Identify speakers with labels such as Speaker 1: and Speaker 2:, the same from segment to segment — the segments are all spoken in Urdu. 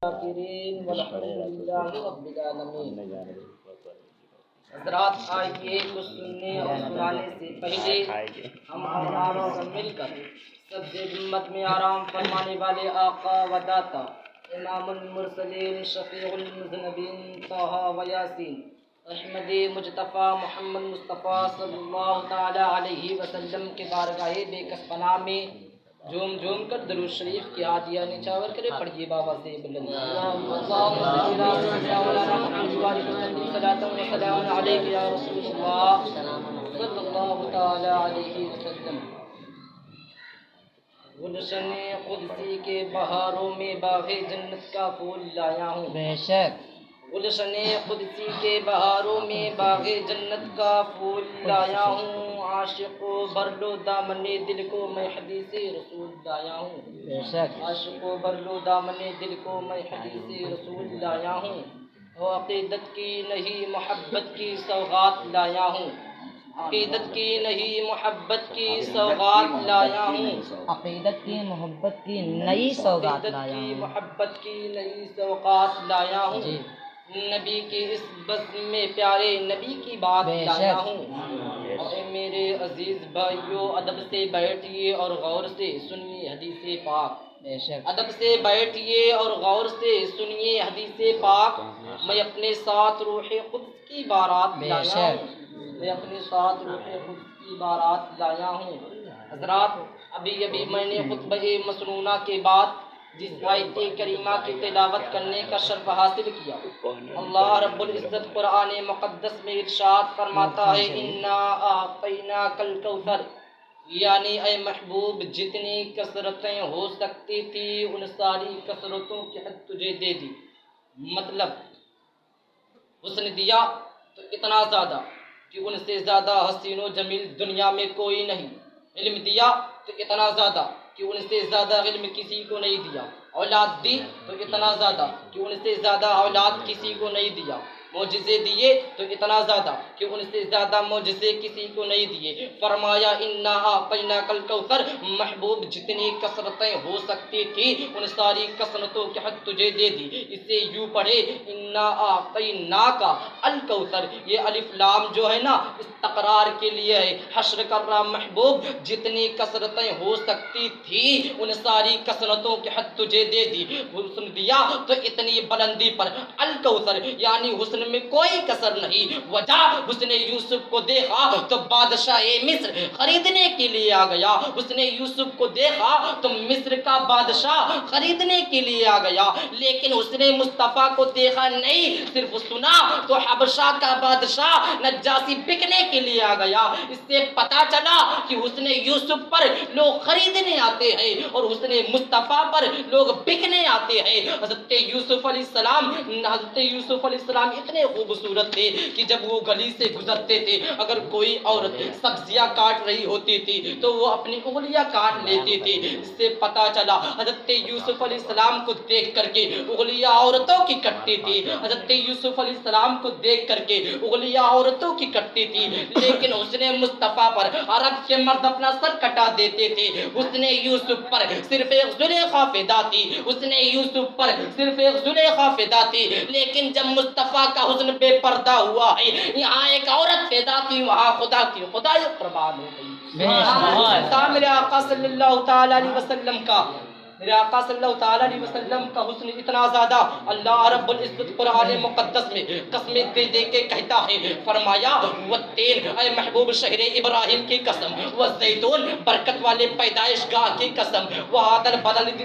Speaker 1: الشاکرین والحمدللہ رب العالمین۔ حضرات آئیے کچھ سننے اور سنانے سے پہلے ہم اپنوں سے مل کر سب امت میں آرام فرمانے والے آقا و داتا امام المرسلین شفیع المذنبین طہ و یاسین احمد مجتبیٰ محمد مصطفیٰ صلی اللہ تعالی علیہ وسلم کے بارگاہ بے کس پناہ میں جھوم جھوم کر درود شریف کی عادیہ نچاور کرے پڑھیے بابا سے بلند سلام علیک یا رسول اللہ صلی اللہ تعالی علیہ وسلم۔ گلشن قدسی کے بہاروں میں باغ جنت کا پھول لایا ہوں، بے شک گلشن قدسی کے بہاروں میں باغ جنت کا پھول لایا ہوں، عاشق و برلو دامن دل کو میں حدیث رسول لایا ہوں، بے شک عاشق و برلو دامن دل کو میں حدیث رسول لایا ہوں، اور عقیدت کی نہیں محبت کی سوغات لایا ہوں، عقیدت کی نہیں محبت کی سوغات لایا ہوں،
Speaker 2: عقیدت کی محبت کی نئی سوغات
Speaker 1: عقیدت
Speaker 2: لایا
Speaker 1: کی
Speaker 2: ہوں،
Speaker 1: محبت کی نئی سوغات لایا ہوں،
Speaker 2: جی
Speaker 1: نبی کی اس بزم میں پیارے نبی کی بات
Speaker 2: بے
Speaker 1: لایا
Speaker 2: شک۔
Speaker 1: ہوں۔ اے میرے عزیز بھائیو، ادب سے بیٹھیے اور غور سے سنیے حدیث پاک،
Speaker 2: بے شک
Speaker 1: ادب سے بیٹھیے اور غور سے سنیے حدیث پاک۔ میں اپنے ساتھ روح قدس کی بارات
Speaker 2: بے
Speaker 1: لایا
Speaker 2: شک۔
Speaker 1: ہوں، میں اپنے ساتھ روح قدس کی بارات لایا ہوں۔ حضرات ابھی میں نے خطبہ مسنونہ کے بعد جس آیت کریمہ کی تلاوت کرنے کا شرف حاصل کیا، اللہ رب العزت قرآن مقدس میں ارشاد فرماتا ہے انا اعطیناک الکوثر، یعنی اے محبوب جتنی کثرتیں ہو سکتی تھی ان ساری کثرتوں کی حد تجھے دے دی۔ مطلب حسن دیا تو اتنا زیادہ کہ ان سے زیادہ حسین و جمیل دنیا میں کوئی نہیں، علم دیا تو اتنا زیادہ کہ ان سے زیادہ علم کسی کو نہیں دیا، اولاد دی تو اتنا زیادہ کہ ان سے زیادہ اولاد کسی کو نہیں دیا، معجزے دیے تو اتنا زیادہ کہ ان سے زیادہ معجزے کسی کو نہیں دیے۔ فرمایا انا اعطیناک الکوثر، محبوب جتنی کثرتیں ہو سکتی تھی ان ساری کثرتوں کی حد تجھے دے دی۔ اسے یوں پڑھے انا اعطیناک الکوثر، یہ الف لام جو ہے نا اس تقرار کے لیے ہے، حشر کر رہا محبوب جتنی کثرتیں ہو سکتی تھی ان ساری کثرتوں کی حد تجھے دے دی۔ حسن دیا تو اتنی بلندی پر، الکوثر یعنی حسن میں کوئی کسر نہیں۔ وجہ حسن یوسف کو دیکھا تو بادشاہ مصر خریدنے کے لیے آ گیا، حسن یوسف کو دیکھا تو مصر کا بادشاہ خریدنے کے لیے آ گیا، لیکن حسن مصطفیٰ کو دیکھا نہیں، صرف سنا تو حبشہ کا بادشاہ نجاشی بکنے کے لیے آ گیا۔ اس سے پتا چلا کہ حسن یوسف پر لوگ خریدنے آتے ہیں اور حسن مصطفیٰ پر لوگ بکنے آتے ہیں۔ حضرت یوسف علیہ السلام اتنے خوبصورت تھے کہ جب وہ گلی سے گزرتے تھے اگر کوئی عورت سبزیاں کاٹ رہی ہوتی تھی تو وہ اپنی انگلیاں کاٹ لیتی تھی۔ اس سے پتا چلا حضرت یوسف علیہ السلام کو دیکھ کر کے انگلیاں عورتوں کی کٹتی تھی، حضرت یوسف علیہ السلام کو دیکھ کر کے انگلیاں عورتوں کی کٹتی تھی، لیکن حسن مصطفیٰ پر عرب کے مرد اپنا سر کٹا دیتے تھے، حسن یوسف پر صرف ایک زلیخا فدا تھی، حسن یوسف پر صرف ایک زلیخا فدا تھی، لیکن جب مصطفیٰ کا حسن بے پردہ ہوا ہے، یہاں ایک عورت فدا تھی، وہاں خدا کی خدائی قربان ہو گئی۔ میرے آقا صلی اللہ تعالی علیہ وسلم کا میرے آقا صلی اللہ تعالی علیہ وسلم کا حسن اتنا زیادہ، اللہ رب العزت قرآن مقدس میں قسمیں دے دے کے کہتا ہے، فرمایا والتین، اے محبوب شہر ابراہیم کی قسم، والزیتون برکت والے پیدائش گاہ کی قسم، وہذا البلد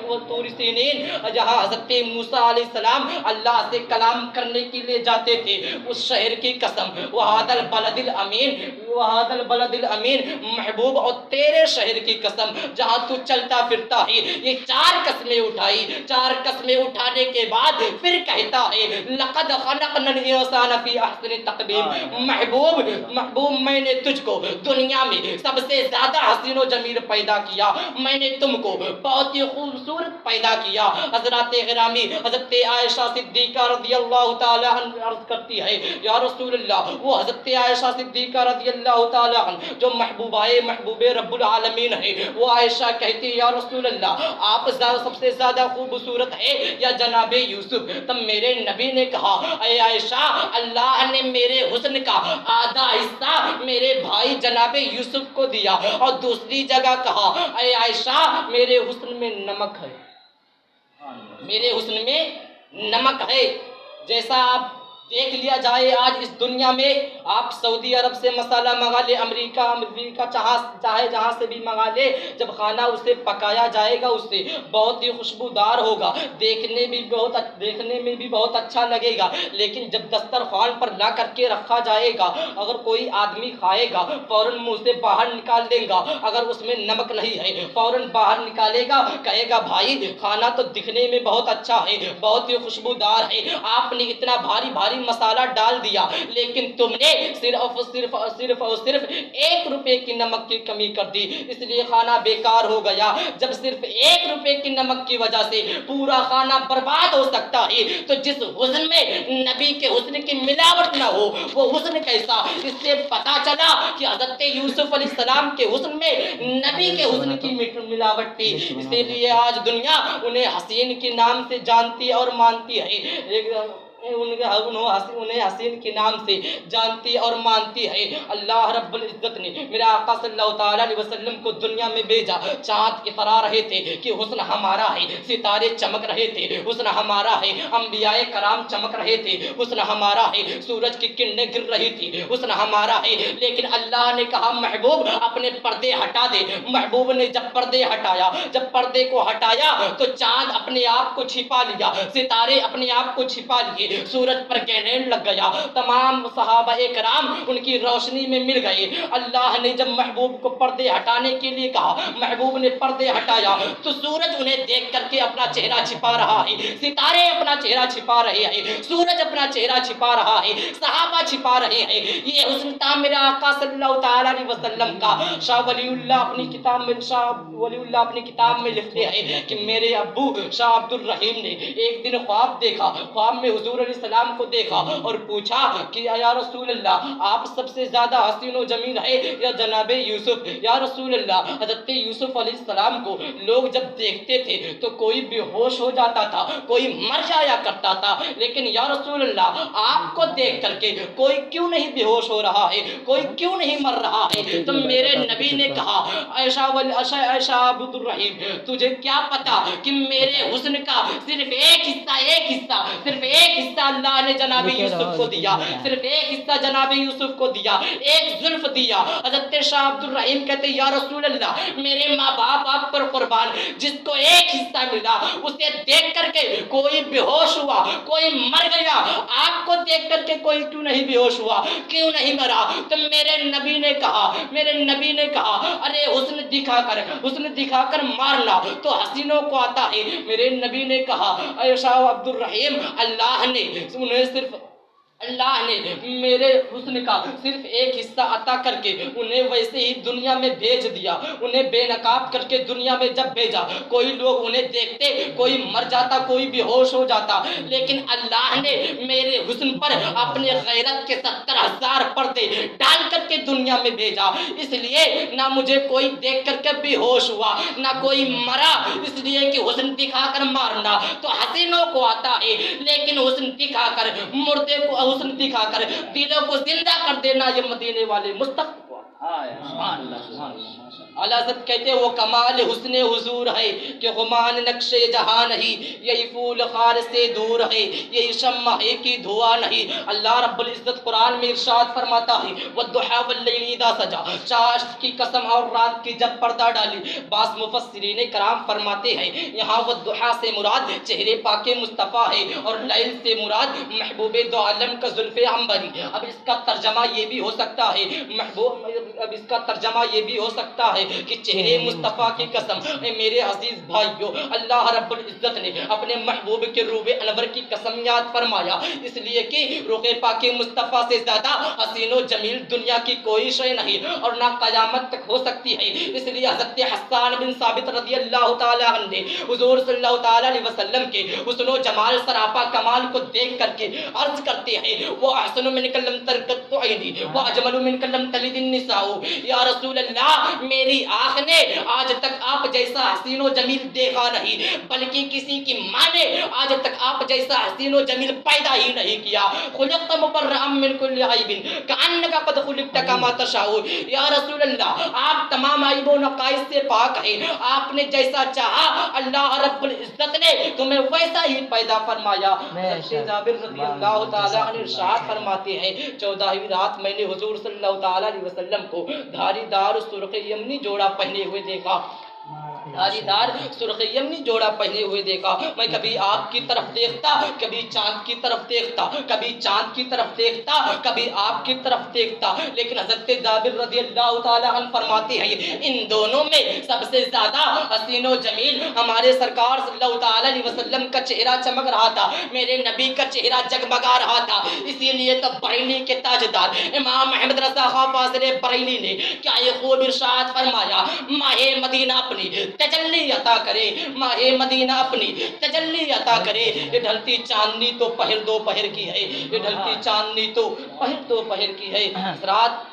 Speaker 1: والطور سینین، جہاں حضرت موسیٰ علیہ السلام اللہ سے کلام کرنے کے لیے جاتے تھے، اس شہر کی قسم، وہذا البلد الامین، وہذا البلد الامین، محبوب اور تیرے شہر کی قسم جہاں تو چلتا پھرتا ہے۔ یہ چار قسمیں اٹھائی، چار قسمیں اٹھانے کے بعد پھر کہتا ہے لقد خلقنا الانسان فی احسن تقویم، محبوب میں نے تجھ کو دنیا میں سب سے زیادہ حسین و جمیل پیدا کیا، میں نے تم کو بہت ہی خوبصورت پیدا کیا۔ حضرات گرامی حضرت عائشہ صدیقہ رضی اللہ تعالی عنہ عرض کرتی ہے یا رسول اللہ، وہ حضرت عائشہ صدیقہ رضی اللہ تعالیٰ عنہ جو محبوب رب العالمین ہے، وہ عائشہ کہتی یا رسول اللہ آپ سب سے زیادہ خوبصورت ہے یا جناب یوسف؟ تب میرے نبی نے کہا اے عائشہ اللہ نے میرے حسن کا آدھا حصہ میرے بھائی جناب یوسف کو دیا، اور دوسری جگہ کہا اے عائشہ میرے حسن میں نمک ہے، میرے حسن میں نمک ہے۔ جیسا آپ دیکھ لیا جائے آج اس دنیا میں آپ سعودی عرب سے مسالہ منگا لے، امریکہ چاہے جہاں سے بھی منگا لے، جب کھانا اسے پکایا جائے گا اس سے بہت ہی خوشبودار ہوگا، دیکھنے میں بھی بہت اچھا لگے گا، لیکن جب دسترخوان پر لا کر کے رکھا جائے گا اگر کوئی آدمی کھائے گا فوراً منہ سے باہر نکال دے گا، اگر اس میں نمک نہیں ہے فوراً باہر نکالے گا، کہے گا بھائی کھانا تو دکھنے میں بہت اچھا ہے، بہت ہی خوشبودار ہے، آپ نے اتنا بھاری مسالہ ڈال دیا لیکن تم نے صرف اور صرف 1 روپے کی نمک کی کمی کر دی، اس لیے کھانا بیکار ہو گیا۔ جب صرف 1 روپے کی نمک کی وجہ سے پورا کھانا برباد ہو سکتا ہے تو جس حسن میں نبی کے حسن کی ملاوٹ نہ ہو وہ حسن کیسا؟ اس سے پتا چلا کہ حضرت یوسف علیہ السلام کے حسن میں نبی کے حسن کی ملاوٹ تھی، اسی لیے آج دنیا انہیں حسین کے نام سے جانتی اور مانتی ہے، انہیں حسین کے نام سے جانتی اور مانتی ہے۔ اللہ رب العزت نے میرے آقا صلی اللہ تعالیٰ علیہ وسلم کو دنیا میں بھیجا، چاند اترا رہے تھے کہ حسن ہمارا ہے، ستارے چمک رہے تھے حسن ہمارا ہے، انبیاء کرام چمک رہے تھے حسن ہمارا ہے، سورج کی کرنیں گر رہی تھی حسن ہمارا ہے، لیکن اللہ نے کہا محبوب اپنے پردے ہٹا دے۔ محبوب نے جب پردے ہٹایا، جب پردے کو ہٹایا تو چاند اپنے آپ کو چھپا لیا، ستارے اپنے آپ کو چھپا لیے، سورج پر گہرین لگ گیا، تمام صحابہ کرام ان کی روشنی میں مل گئے۔ اللہ نے جب محبوب کو پردے ہٹانے کے لیے کہا، محبوب نے پردے ہٹایا تو سورج انہیں دیکھ کر کے اپنا چہرہ چھپا رہا ہے، ستارے اپنا چہرہ چھپا رہے ہیں، سورج اپنا چہرہ چھپا رہا ہے، صحابہ چھپا رہے ہیں۔ یہ حسن تھا میرے آقا صلی اللہ تعالیٰ علیہ وسلم کا۔ شاہ ولی اللہ اپنی کتاب میں لکھتے ہیں کہ میرے ابو شاہ عبد الرحیم نے ایک دن خواب دیکھا، خواب میں حضور علیہ السلام کو دیکھا اور پوچھا کہ یا رسول اللہ آپ سب سے زیادہ حسین و جمیل ہے یا جناب یوسف؟ یا رسول اللہ حضرت یوسف علیہ السلام کو لوگ جب دیکھتے تھے تو کوئی بے ہوش ہو جاتا تھا، کوئی مر جایا کرتا تھا، لیکن یا رسول اللہ آپ کو دیکھ کر کے کوئی کیوں نہیں بے ہوش ہو رہا ہے، کوئی کیوں نہیں مر رہا ہے؟ تو میرے نبی نے کہا عائشہ عبد الرحیم تجھے کیا پتا کہ میرے حسن کا صرف ایک حصہ اللہ نے جناب یوسف کو دیا، صرف ایک حصہ جناب یوسف کو دیا، ایک زلف دیا۔ حضرت شاہ عبد الرحیم کہتے یا رسول اللہ میرے ماں باپ آپ پر قربان، جس کو ایک حصہ ملا اسے دیکھ کر کے کوئی بے ہوش ہوا، کوئی مر گیا، آپ کو دیکھ کر کے کوئی کیوں نہیں بے ہوش ہوا، کیوں نہیں مرا؟ تو میرے نبی نے کہا ارے حسن دکھا کر مارنا تو حسینوں کو آتا ہے۔ میرے نبی نے کہا اے شاہ عبد الرحیم اللہ نے میرے حسن کا صرف ایک حصہ عطا کر کے انہیں ویسے ہی دنیا میں بھیج دیا، انہیں بے نقاب کر کے دنیا میں جب بھیجا کوئی لوگ انہیں دیکھتے کوئی مر جاتا، کوئی بے ہوش ہو جاتا، لیکن اللہ نے میرے حسن پر اپنے غیرت کے 70,000 پردے ڈال کر کے دنیا میں بھیجا، اس لیے نہ مجھے کوئی دیکھ کر کے بے ہوش ہوا نہ کوئی مرا، اس لیے کہ حسن دکھا کر مارنا تو حسینوں کو آتا ہے، لیکن حسن دکھا کر مردے کو، حسن دکھا کر دلوں کو زندہ کر دینا یہ مدینے والے مستحق کو سبحان اللہ۔ اعلیٰ حضرت کہتے وہ کمال حسن حضور ہے کہ غمان نقش جہاں نہیں، یہی پھول خار سے دور ہے، یہی شمع ہے کہ دھواں نہیں۔ اللہ رب العزت قرآن میں ارشاد فرماتا ہے والضحیٰ واللیل اذا سجا، چاشت کی قسم اور رات کی جب پردہ ڈالی۔ بعض مفسرین کرام فرماتے ہیں یہاں والضحیٰ سے مراد چہرے پاک مصطفیٰ ہے اور لیل سے مراد محبوب دو عالم کا زلف عنبری۔ اب اس کا ترجمہ یہ بھی ہو سکتا ہے اب اس کا ترجمہ یہ بھی ہو سکتا ہے کہ چہرے مصطفیٰ کی قسم، اے میرے عزیز بھائیو، اللہ رب العزت نے اپنے محبوب کے روح انور کی قسم یاد فرمایا، اس لیے کہ روح پاک مصطفیٰ سے زیادہ حسین و جمیل دنیا کی کوئی شے نہیں اور نہ قیامت تک ہو سکتی ہے۔ اس لیے حضرت حسان بن ثابت رضی اللہ تعالیٰ عنہ نے حضور صلی اللہ تعالیٰ علیہ وسلم کے حسن و جمال سراپا کمال کو دیکھ کر کے عرض کرتے ہیں، وہ احسن من کلم ترکت عینی وہ اجمل من کلم تلد النساء، یا رسول اللہ میری آنکھ نے آج تک آپ جیسا حسین و جمیل دیکھا نہیں، بلکہ کسی کی ماں نے آج تک آپ جیسا حسین و جمیل پیدا ہی نہیں کیا۔ خلقت مبرئا من کل عیب کأنک قد خلقت کما تشاء، یا رسول اللہ آپ تمام عیب و نقائص سے پاک ہیں، آپ نے جیسا چاہا اللہ رب العزت نے تمہیں ویسا ہی پیدا فرمایا۔ حضرت جابر رضی اللہ تعالیٰ عنہ ارشاد فرماتے ہیں، 14ویں رات میں نے حضور صلی اللہ تعالیٰ علیہ وسلم کو دھاری دار سرخ یمنی جوڑا پہنے ہوئے دیکھا، دھاری دار سرخ یمنی جوڑا پہنے ہوئے دیکھا۔ میں کبھی آپ کی طرف دیکھتا، کبھی چاند کی طرف دیکھتا، کبھی چاند کی طرف دیکھتا، کبھی آپ کی طرف دیکھتا، لیکن حضرت جابر رضی اللہ تعالیٰ عنہ فرماتے ہیں ان دونوں میں سب سے زیادہ حسین و جمیل ہمارے سرکار صلی اللہ تعالیٰ علیہ وسلم کا چہرہ چمک رہا تھا، میرے نبی کا چہرہ جگمگا رہا تھا۔ اسی لیے تو بریلی کے تاجدار امام احمد رضا خان فاضل بریلی نے کیا یہ خوب ارشاد فرمایا، ماہ مدینہ اپنی تجلی عطا کرے، ماہ مدینہ اپنی تجلی عطا کرے، یہ ڈھلتی چاندنی تو پہر دوپہر کی ہے، یہ ڈھلتی چاندنی تو پہر دوپہر کی ہے۔ رات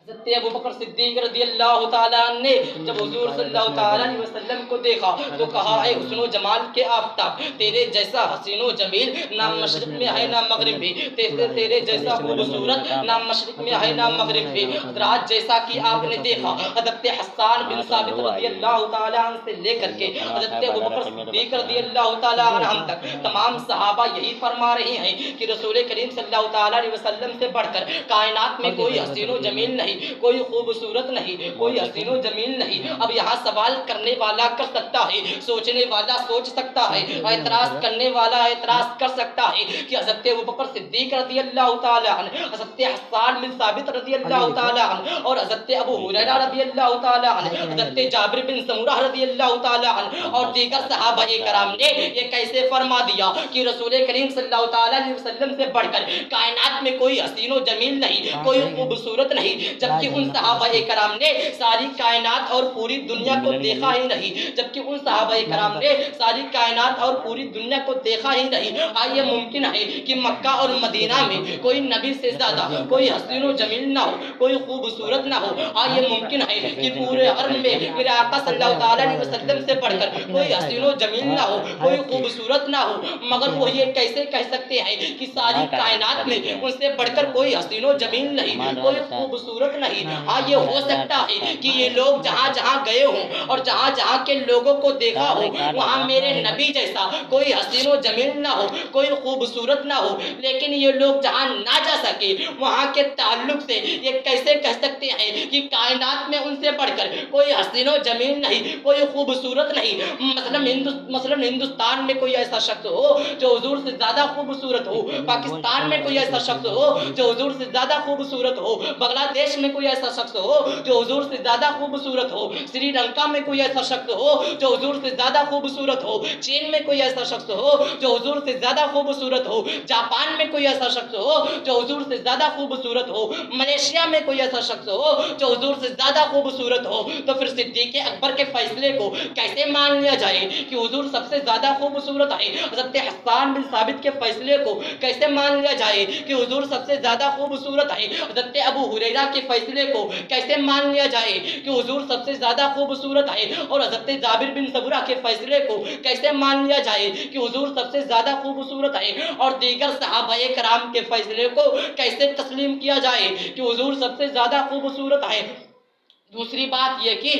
Speaker 1: حضرت ابو بکر صدیق رضی اللہ تعالیٰ عنہ نے جب حضور صلی اللہ تعالیٰ علیہ وسلم کو دیکھا تو کہا، اے حسن و جمال کے آفتاب، تیرے جیسا حسین و جمیل نہ مشرق میں ہے نہ مغرب میں، تیرے جیسا خوبصورت نہ مشرق میں ہے نہ مغرب میں۔ حضرات جیسا کہ آپ نے دیکھا حضرت حسان بن ثابت رضی اللہ تعالیٰ عنہ سے لے کر کے حضرت ابو بکر صدیق رضی اللہ تعالیٰ عنہ تک تمام صحابہ یہی فرما رہے ہیں کہ رسول کریم صلی اللہ تعالیٰ علیہ وسلم سے بڑھ کر کائنات میں کوئی حسین و جمیل نہیں، کوئی خوبصورت نہیں، کوئی حسین و جمیل نہیں۔ اب یہاں سوال کرنے والا کر سکتا ہے، سوچنے والا سوچ سکتا ہے، اعتراض کرنے والا اعتراض کر سکتا ہے کہ حضرت ابوبکر صدیق رضی اللہ تعالیٰ عنہ، حضرت حسان بن ثابت رضی اللہ تعالیٰ عنہ اور حضرت ابو ہریرہ رضی اللہ تعالیٰ عنہ، حضرت جابر بن سمرہ رضی اللہ تعالیٰ عنہ اور دیگر صحابہ کرام نے یہ کیسے فرما دیا کہ رسول کریم صلی اللہ تعالیٰ علیہ وسلم سے بڑھ کر کائنات میں کوئی حسین و جمیل نہیں، کوئی خوبصورت نہیں، جبکہ ان صحابہ کرام نے ساری کائنات اور پوری دنیا کو دیکھا ہی نہیں، جبکہ ان صحابہ کرام نے ساری کائنات اور پوری دنیا کو دیکھا ہی نہیں۔ آئیے ممکن ہے کہ مکہ اور مدینہ میں کوئی نبی سے زیادہ کوئی حسین و جمیل نہ ہو، کوئی خوبصورت نہ ہو؟ آئیے ممکن ہے کہ پورے حرم میں میرے آقا صلی اللہ تعالیٰ علیہ وسلم سے بڑھ کر کوئی حسین و جمیل نہ ہو، کوئی خوبصورت نہ ہو، مگر وہ یہ کیسے کہہ سکتے ہیں کہ ساری کائنات میں ان سے بڑھ کر کوئی حسین و جمیل نہیں، کوئی خوبصورت نہیں؟ ہاں یہ ہو سکتا ہے کہ یہ لوگ جہاں جہاں گئے ہوں اور جہاں جہاں کے لوگوں کو دیکھا ہو وہاں میرے نبی جیسا کوئی حسین و جمیل نہ ہو، کوئی خوبصورت نہ ہو، لیکن یہ لوگ جہاں نہ جا سکے وہاں کے تعلق سے یہ کیسے کہہ سکتے ہیں کہ کائنات میں ان سے بڑھ کر کوئی حسین و جمیل نہیں، کوئی خوبصورت نہیں؟ مثلا ہندوستان میں کوئی ایسا شخص ہو جو حضور سے زیادہ خوبصورت ہو، پاکستان میں کوئی ایسا شخص ہو جو حضور سے زیادہ خوبصورت ہو، بنگلہ دیش میں کوئی ایسا شخص ہو جو حضور سے زیادہ خوبصورت ہو، سری لنکا میں کوئی ایسا شخص ہو جو حضور سے زیادہ خوبصورت ہو، چین میں کوئی ایسا شخص ہو جو حضور سے زیادہ خوبصورت ہو، جاپان میں کوئی ایسا شخص ہو جو حضور سے زیادہ خوبصورت ہو، ملیشیا میں کوئی ایسا شخص ہو جو حضور سے زیادہ خوبصورت ہو، تو پھر صدیق اکبر کے فیصلے کو کیسے مان لیا جائے کہ حضور سب سے زیادہ خوبصورت ہے؟ حضرت حسان بن ثابت کے فیصلے کو کیسے مان لیا جائے کہ حضور سب سے زیادہ خوبصورت ہے؟ حضرت ابو ہریرہ کے فیصلے کو کیسے مان لیا جائے کہ حضور سب سے زیادہ خوبصورت ہے؟ اور حضرت جابر بن سمرہ کے فیصلے کو کیسے مان لیا جائے کہ حضور سب سے زیادہ خوبصورت ہے؟ اور دیگر صحابہ کرام کے فیصلے کو کیسے تسلیم کیا جائے کہ حضور سب سے زیادہ خوبصورت ہے؟ دوسری بات یہ کہ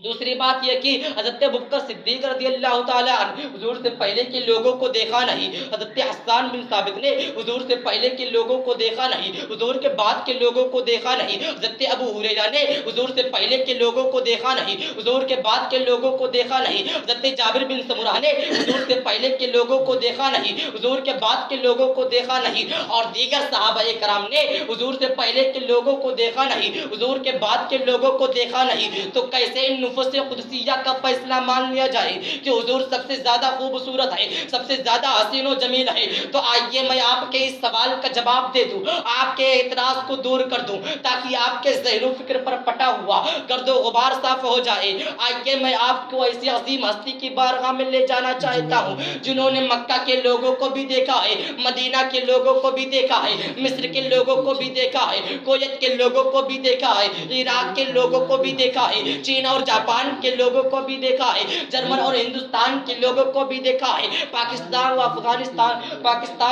Speaker 1: دوسری بات یہ کہ حضرت ابوبکر صدیق رضی اللہ تعالیٰ عنہ حضور سے پہلے کے لوگوں کو دیکھا نہیں، حضرت حسان بن ثابت نے حضور سے پہلے کے لوگوں کو دیکھا نہیں، حضور کے بعد کے لوگوں کو دیکھا نہیں، حضرت ابو ہریرہ نے حضور سے پہلے کے لوگوں کو دیکھا نہیں، حضور کے بعد کے لوگوں کو دیکھا نہیں، حضرت جابر بن سمرہ نے حضور سے پہلے کے لوگوں کو دیکھا نہیں، حضور کے بعد کے لوگوں کو دیکھا نہیں، اور دیگر صحابہ کرام نے حضور سے پہلے کے لوگوں کو دیکھا نہیں، حضور کے بعد کے لوگوں کو دیکھا نہیں، تو کیسے ان نفوس قدسیہ کا فیصلہ مان لیا جائے کہ حضور سب سے زیادہ خوبصورت ہے، سب سے زیادہ حسین و جمیل ہے؟ تو آئیے میں آپ کے اس سوال کا جواب دے دوں، آپ کے اعتراض کو دور کر دوں، تاکہ آپ کے ذہن و فکر پر پٹا ہوا گرد و غبار صاف ہو جائے۔ آئیے میں آپ کو ایسی عظیم ہستی کی بارگاہ میں لے جانا چاہتا ہوں جنہوں نے مکہ کے لوگوں کو بھی دیکھا ہے، مدینہ کے لوگوں کو بھی دیکھا ہے، مصر کے لوگوں کو بھی دیکھا ہے، کویت کے لوگوں کو بھی دیکھا ہے، عراق کے لوگوں کو بھی دیکھا ہے، چین اور جاپان کے لوگوں کو بھی دیکھا ہے، جرمن اور ہندوستان کے لوگوں کو بھی دیکھا ہے، پاکستان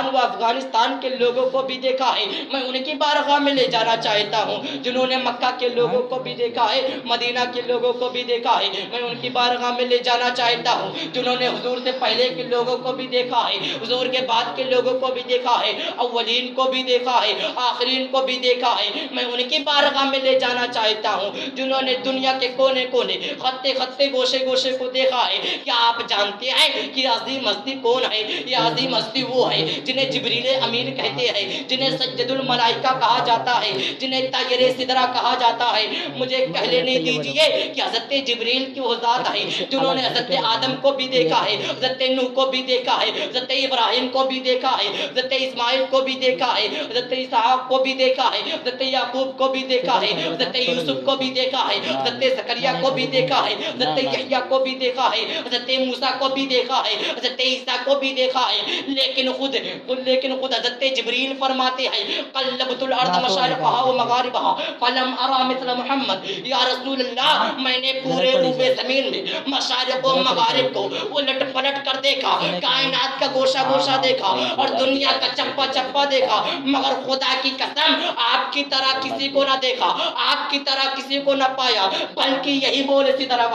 Speaker 1: و افغانستان کے لوگوں کو بھی دیکھا ہے۔ میں ان کی بارگاہ میں لے جانا چاہتا ہوں جنہوں نے مکہ کے لوگوں کو بھی دیکھا ہے، مدینہ کے لوگوں کو بھی دیکھا ہے۔ میں ان کی بارگاہ میں لے جانا چاہتا ہوں جنہوں نے حضور سے پہلے کے لوگوں کو بھی دیکھا ہے، حضور کے بعد کے لوگوں کو بھی دیکھا ہے، اولین کو بھی دیکھا ہے، آخرین کو بھی دیکھا ہے۔ میں ان کی بارگاہ میں لے جانا چاہتا ہوں جنہوں نے دنیا کے کونے کونے، خطے خطے، گوشے گوشے کو دیکھا ہے۔ کیا آپ جانتے ہیں کہ عظیم ہستی کون ہے؟ یہ عظیم ہستی وہ ہے جنہیں جبریل امین کہتے ہیں، جنہیں سید الملائکہ کہا جاتا ہے، جنہیں طیر سدرہ کہا جاتا ہے۔ مجھے کہہ لینے دیجئے کہ حضرت جبریل کی وہ ذات ہے جنہوں نے حضرت آدم کو بھی دیکھا ہے، حضرت نوح کو بھی دیکھا ہے، حضرت ابراہیم کو بھی دیکھا ہے، حضرت اسماعیل کو بھی دیکھا ہے، حضرت اسحاق کو بھی دیکھا ہے، حضرت یعقوب کو بھی دیکھا ہے، حضرت یوسف کو بھی دیکھا ہے، حضرت زکریا کو بھی دیکھا ہے، حضرت یحییٰ کو بھی دیکھا ہے، حضرت موسیٰ کو بھی دیکھا ہے، حضرت عیسیٰ کو بھی دیکھا ہے۔ لیکن خود حضرت جبریل فرماتے ہیں قلبت الارض مشارقها ومغاربها فلم ارى مثل محمد۔ یا رسول اللہ، میں نے پورے روبے زمین میں مشارق و مغارب کو الٹ پلٹ کر دیکھا، کائنات کا گوشہ گوشہ دیکھا اور دنیا کا چپا چپا دیکھا، مگر خدا کی قسم آپ کی طرح کسی کو نہ دیکھا، آپ کی طرح کسی کو نہ پایا، بلکہ یہی بول سدرہ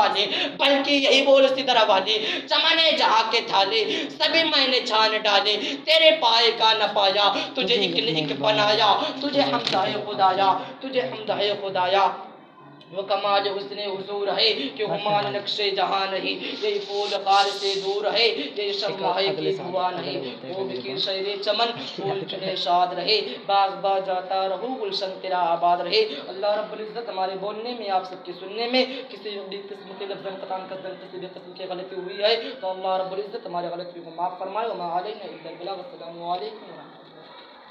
Speaker 1: والے، چمنے جہاں کے تھالے سبھی میں نے چھان ڈالے، تیرے پائے کا نہ پایا، تجھے ایک نے ایک بنایا، تجھے حمدہ خدایا، تجھے حمدہ خدایا۔ وہ کمال حسن حضور ہے کہ ہمان نقش جہاں نہیں، یہ پھول خار سے دور ہے، یہ شمع ہے کہ ہوا نہیں، وہ بکیر شہر چمن پھول چنے شاد رہے، باغ با جاتا رہو گلشن تیرا آباد رہے۔ اللہ رب العزت ہمارے بولنے میں، آپ سب کے سننے میں کسی بھی قسم کے لفظ قطعاً کسی بھی قسم کی غلطی ہوئی ہے تو اللہ رب العزت ہمارے غلطی کو معاف فرمائے۔ وما علینا الا البلاغ۔ السلام علیکم ورحمۃ اللہ۔